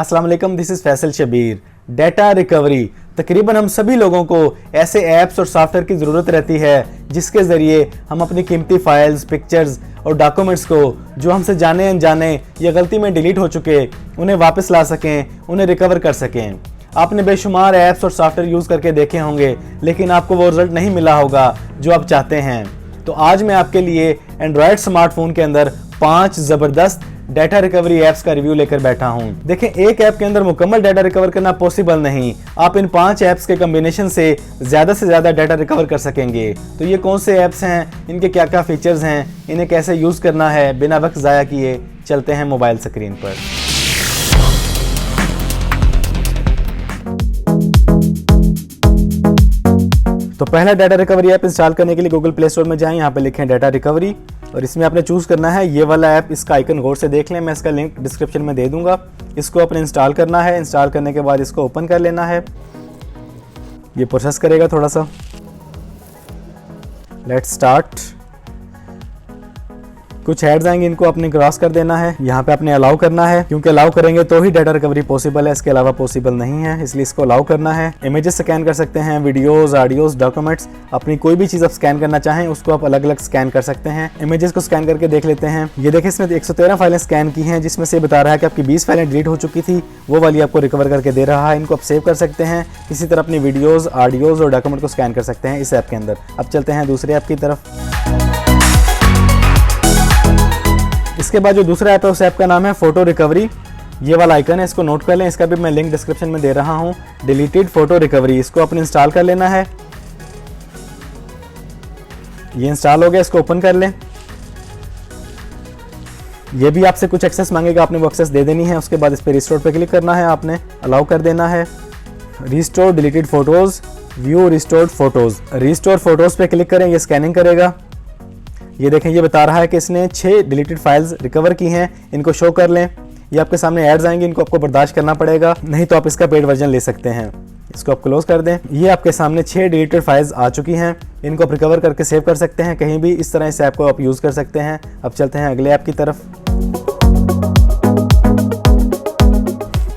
अस्सलाम वालेकुम, this is Faisal Shabir. Data recovery, तकरीबन हम सभी लोगों को ऐसे ऐप्स और सॉफ्टवेयर की ज़रूरत रहती है जिसके ज़रिए हम अपनी कीमती फाइल्स, पिक्चर्स और डॉक्यूमेंट्स को जो हमसे जाने अनजाने या गलती में डिलीट हो चुके उन्हें वापस ला सकें, उन्हें रिकवर कर सकें। आपने बेशुमार ऐप्स और सॉफ्टवेयर यूज़ करके देखे होंगे, लेकिन आपको वो रिजल्ट नहीं मिला होगा जो आप चाहते हैं। तो आज मैं आपके लिए एंड्रॉयड स्मार्टफोन के अंदर 5 ज़बरदस्त डाटा रिकवरी ऐप्स का रिव्यू लेकर बैठा हूं। देखें, एक ऐप के अंदर मुकम्मल डाटा रिकवर करना पॉसिबल नहीं। आप इन 5 ऐप्स के कॉम्बिनेशन से ज़्यादा डाटा रिकवर कर सकेंगे। तो ये कौन से ऐप्स हैं, इनके क्या क्या फीचर्स हैं, इन्हें कैसे यूज़ करना है, बिना वक्त ज़ाया किए चलते हैं मोबाइल स्क्रीन पर। तो पहला डाटा रिकवरी ऐप इंस्टॉल करने के लिए गूगल प्ले स्टोर में जाएं, यहाँ पे लिखें डाटा रिकवरी और इसमें आपने चूज़ करना है ये वाला ऐप। इसका आइकन गौर से देख लें, मैं इसका लिंक डिस्क्रिप्शन में दे दूंगा। इसको अपने इंस्टॉल करना है। इंस्टॉल करने के बाद इसको ओपन कर लेना है। ये प्रोसेस करेगा थोड़ा सा। Let's start. कुछ ऐड्स आएंगे, इनको अपने क्रॉस कर देना है। यहाँ पे आपने अलाउ करना है, क्योंकि अलाउ करेंगे तो ही डाटा रिकवरी पॉसिबल है, इसके अलावा पॉसिबल नहीं है, इसलिए इसको अलाउ करना है। इमेजेस स्कैन कर सकते हैं, वीडियोस, ऑडियोस, डॉक्यूमेंट्स, अपनी कोई भी चीज़ आप स्कैन करना चाहें उसको आप अलग अलग स्कैन कर सकते हैं। इमेजेस को स्कैन करके देख लेते हैं। ये देखिए, इसने 113 फाइलें स्कैन की हैं, जिसमें से बता रहा है कि आपकी 20 फाइलें डिलीट हो चुकी थी, वो वाली आपको रिकवर करके दे रहा है। इनको आप सेव कर सकते हैं। इसी तरह अपनी वीडियोज़, ऑडियोज़ और डॉक्यूमेंट को स्कैन कर सकते हैं इस ऐप के अंदर। अब चलते हैं दूसरे ऐप की तरफ। इसके बाद जो दूसरा ऐप है उस ऐप का नाम है फोटो रिकवरी। ये वाला आइकन है, इसको नोट कर लें। इसका भी मैं लिंक डिस्क्रिप्शन में दे रहा हूँ। डिलीटेड फोटो रिकवरी, इसको अपने इंस्टॉल कर लेना है। ये इंस्टॉल हो गया, इसको ओपन कर लें। ये भी आपसे कुछ एक्सेस मांगेगा, आपने वो एक्सेस दे देनी है। उसके बाद इस पर रिस्टोर पे क्लिक करना है, आपने अलाउ कर देना है। Restore deleted photos, view restored photos. Restore photos पे क्लिक करें, ये स्कैनिंग करेगा। ये देखें, ये बता रहा है कि इसने 6 डिलीटेड फाइल्स रिकवर की हैं, इनको शो कर लें। ये आपके सामने एड्स आएंगे, इनको आपको बर्दाश्त करना पड़ेगा, नहीं तो आप इसका पेड वर्जन ले सकते हैं। इसको आप क्लोज कर दें। ये आपके सामने 6 डिलीटेड फाइल्स आ चुकी हैं, इनको आप रिकवर करके सेव कर सकते हैं कहीं भी। इस तरह इस ऐप को आप यूज़ कर सकते हैं। अब चलते हैं अगले ऐप की तरफ।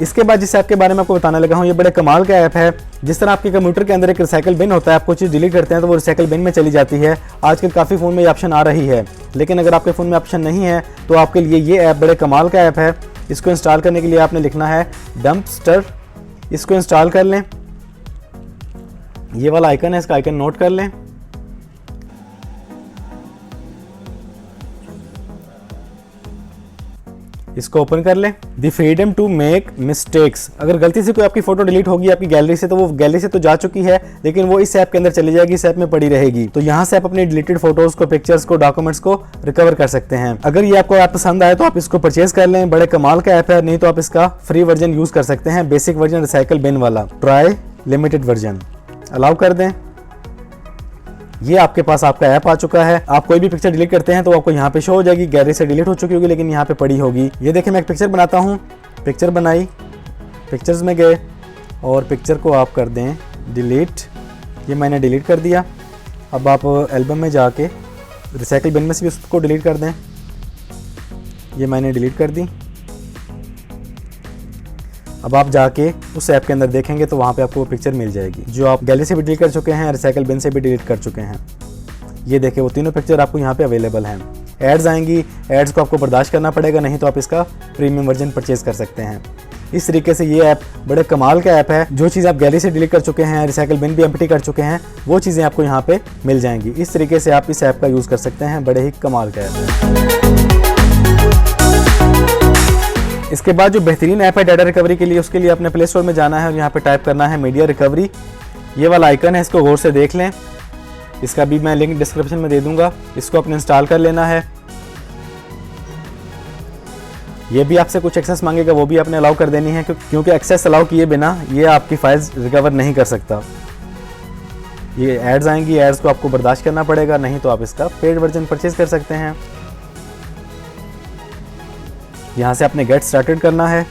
इसके बाद जिस ऐप के बारे में आपको बताने लगा हूँ, ये बड़े कमाल का ऐप है। जिस तरह आपके कंप्यूटर के अंदर एक रिसाइकल बिन होता है, आप कोई चीज़ डिलीट करते हैं तो वो रिसाइकल बिन में चली जाती है। आजकल काफ़ी फ़ोन में ये ऑप्शन आ रही है, लेकिन अगर आपके फ़ोन में ऑप्शन नहीं है तो आपके लिए ये ऐप बड़े कमाल का ऐप है। इसको इंस्टॉल करने के लिए आपने लिखना है डंपस्टर। इसको इंस्टॉल कर लें। ये वाला आइकन है, इसका आइकन नोट कर लें। इसको ओपन कर लें। The freedom to make mistakes, अगर गलती से कोई आपकी फोटो डिलीट होगी आपकी गैलरी से, तो वो गैलरी से तो जा चुकी है, लेकिन वो इस ऐप के अंदर चली जाएगी, इस ऐप में पड़ी रहेगी। तो यहाँ से आप अपनी डिलीटेड फोटोज को, पिक्चर्स को, डॉक्यूमेंट्स को रिकवर कर सकते हैं। अगर ये आपको ऐप पसंद आए तो आप इसको परचेज कर लें, बड़े कमाल का ऐप है। नहीं तो आप इसका फ्री वर्जन यूज कर सकते हैं, बेसिक वर्जन रिसाइकल बिन वाला। ट्राई लिमिटेड वर्जन, अलाउ कर दें। ये आपके पास आपका ऐप आ चुका है। आप कोई भी पिक्चर डिलीट करते हैं तो आपको यहाँ पे शो हो जाएगी, गैलरी से डिलीट हो चुकी होगी लेकिन यहाँ पे पड़ी होगी। ये देखें, मैं एक पिक्चर बनाता हूँ। पिक्चर बनाई, पिक्चर्स में गए और पिक्चर को आप कर दें डिलीट। ये मैंने डिलीट कर दिया। अब आप एल्बम में जाके रिसाइकल बिन में से भी उसको डिलीट कर दें। ये मैंने डिलीट कर दी। अब आप जाके उस ऐप के अंदर देखेंगे तो वहाँ पे आपको वो पिक्चर मिल जाएगी जो आप गैलरी से भी डिलीट कर चुके हैं, रिसाइकल बिन से भी डिलीट कर चुके हैं। ये देखें, वो तीनों पिक्चर आपको यहाँ पे अवेलेबल हैं। एड्स आएंगी, एड्स को आपको बर्दाश्त करना पड़ेगा, नहीं तो आप इसका प्रीमियम वर्जन परचेज कर सकते हैं। इस तरीके से ये ऐप बड़े कमाल का ऐप है। जो चीज़ आप गैलरी से डिलीट कर चुके हैं, रिसाइकल बिन भी एम्प्टी कर चुके हैं, वो चीज़ें आपको यहाँ पे मिल जाएंगी। इस तरीके से आप इस ऐप का यूज़ कर सकते हैं, बड़े ही कमाल का ऐप है। इसके बाद जो बेहतरीन ऐप है डाटा रिकवरी के लिए, उसके लिए अपने प्ले स्टोर में जाना है और यहाँ पे टाइप करना है मीडिया रिकवरी। ये वाला आइकन है, इसको गौर से देख लें। इसका भी मैं लिंक डिस्क्रिप्शन में दे दूंगा। इसको अपने इंस्टॉल कर लेना है। ये भी आपसे कुछ एक्सेस मांगेगा, वो भी आपने अलाउ कर देनी है, क्योंकि एक्सेस अलाउ किए बिना ये आपकी फाइल्स रिकवर नहीं कर सकता। ये एड्स आएंगी, एड्स को आपको बर्दाश्त करना पड़ेगा, नहीं तो आप इसका पेड वर्जन परचेज कर सकते हैं। यहाँ से आपने गेट स्टार्टेड करना है,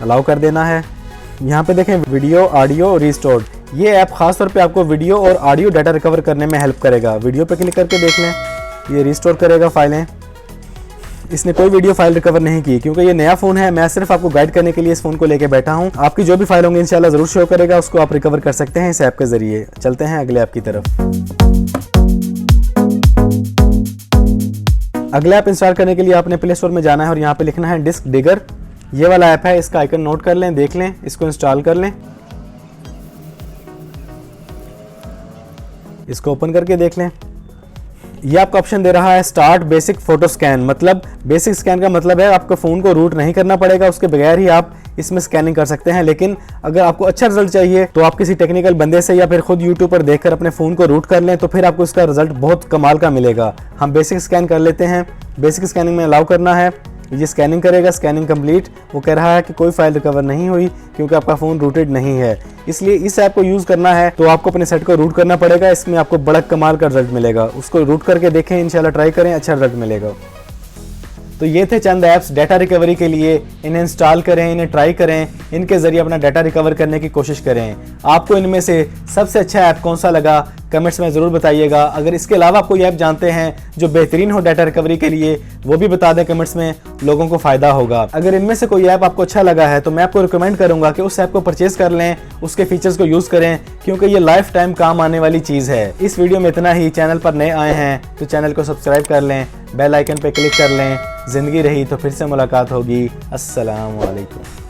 अलाउ कर देना है। यहाँ पे देखें वीडियो, ऑडियो रिस्टोर्ड। ये ऐप खास तौर पे आपको वीडियो और ऑडियो डाटा रिकवर करने में हेल्प करेगा। वीडियो पे क्लिक करके देख लें, ये रिस्टोर करेगा फाइलें। इसने कोई वीडियो फाइल रिकवर नहीं की, क्योंकि ये नया फोन है। मैं सिर्फ आपको गाइड करने के लिए इस फोन को लेके बैठा हूँ। आपकी जो भी फाइल होंगी इंशाल्लाह जरूर शो करेगा, उसको आप रिकवर कर सकते हैं इस ऐप के जरिए। चलते हैं अगले ऐप की तरफ। अगले ऐप इंस्टॉल करने के लिए आपने प्ले स्टोर में जाना है और यहाँ पे लिखना है डिस्क डिगर। ये वाला ऐप है, इसका आइकन नोट कर लें, देख लें, इसको इंस्टॉल कर लें, इसको ओपन करके देख लें। ये आपका ऑप्शन दे रहा है स्टार्ट बेसिक फोटो स्कैन। मतलब बेसिक स्कैन का मतलब है आपको फ़ोन को रूट नहीं करना पड़ेगा, उसके बगैर ही आप इसमें स्कैनिंग कर सकते हैं। लेकिन अगर आपको अच्छा रिजल्ट चाहिए तो आप किसी टेक्निकल बंदे से या फिर खुद यूट्यूब पर देखकर अपने फ़ोन को रूट कर लें, तो फिर आपको इसका रिजल्ट बहुत कमाल का मिलेगा। हम बेसिक स्कैन कर लेते हैं। बेसिक स्कैनिंग में अलाउ करना है, ये स्कैनिंग करेगा। Scanning complete. वो कह रहा है कि कोई फाइल रिकवर नहीं हुई क्योंकि आपका फ़ोन रूटेड नहीं है। इसलिए इस ऐप को यूज़ करना है तो आपको अपने सेट को रूट करना पड़ेगा। इसमें आपको बड़ा कमाल का रिजल्ट मिलेगा। उसको रूट करके देखें, इंशाल्लाह ट्राई करें, अच्छा रिजल्ट मिलेगा। तो ये थे चंद ऐप्स डाटा रिकवरी के लिए। इन्हें इंस्टॉल करें, इन्हें ट्राई करें, इनके ज़रिए अपना डाटा रिकवर करने की कोशिश करें। आपको इनमें से सबसे अच्छा ऐप कौन सा लगा कमेंट्स में ज़रूर बताइएगा। अगर इसके अलावा कोई ऐप जानते हैं जो बेहतरीन हो डाटा रिकवरी के लिए, वो भी बता दें कमेंट्स में, लोगों को फ़ायदा होगा। अगर इनमें से कोई ऐप आपको अच्छा लगा है तो मैं आपको रिकमेंड करूँगा कि उस ऐप को परचेज़ कर लें, उसके फीचर्स को यूज़ करें, क्योंकि ये लाइफ टाइम काम आने वाली चीज़ है। इस वीडियो में इतना ही। चैनल पर नए आए हैं तो चैनल को सब्सक्राइब कर लें, बेल आइकन पर क्लिक कर लें। ज़िंदगी रही तो फिर से मुलाकात होगी। अस्सलाम वालेकुम।